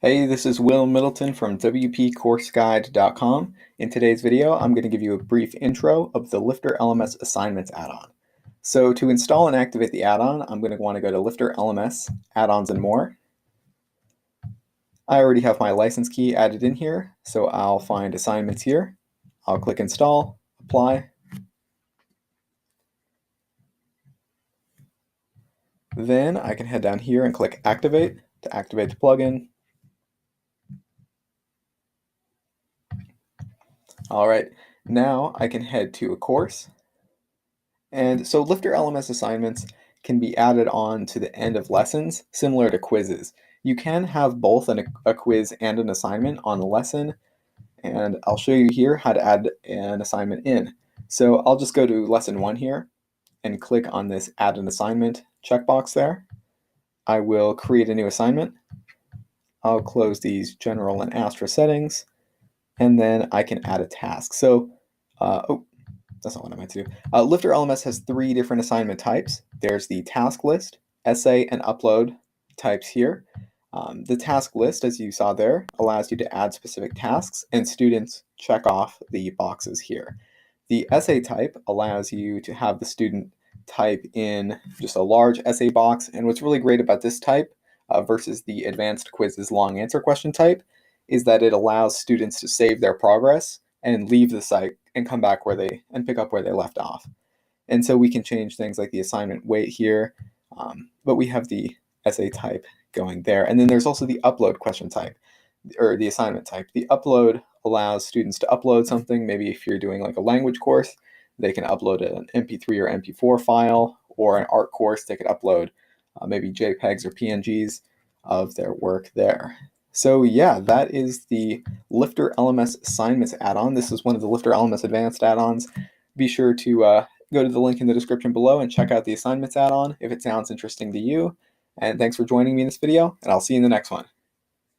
Hey, this is Will Middleton from WPCourseGuide.com. In today's video, I'm going to give you a brief intro of the LifterLMS Assignments add-on. So to install and activate the add-on, I'm going to want to go to LifterLMS, Add-ons and More. I already have my license key added in here, so I'll find Assignments here. I'll click Install, Apply. Then I can head down here and click Activate to activate the plugin. All right, now I can head to a course. And so LifterLMS assignments can be added on to the end of lessons, similar to quizzes. You can have both a quiz and an assignment on a lesson, and I'll show you here how to add an assignment in. So I'll just go to lesson 1 here and click on this Add an Assignment checkbox there. I will create a new assignment. I'll close these general and astra settings, and then I can add a task. So, that's not what I meant to do. LifterLMS has 3 different assignment types. There's the task list, essay, and upload types here. The task list, as you saw there, allows you to add specific tasks, and students check off the boxes here. The essay type allows you to have the student type in just a large essay box, and what's really great about this type versus the advanced quizzes long answer question type is that it allows students to save their progress and leave the site and come back and pick up where they left off. And so we can change things like the assignment weight here, but we have the essay type going there. And then there's also the upload question type, or the assignment type. The upload allows students to upload something. Maybe if you're doing like a language course, they can upload an MP3 or MP4 file, or an art course, they could upload maybe JPEGs or PNGs of their work there. So yeah, that is the LifterLMS Assignments add-on. This is one of the LifterLMS Advanced add-ons. Be sure to go to the link in the description below and check out the Assignments add-on if it sounds interesting to you. And thanks for joining me in this video, and I'll see you in the next one.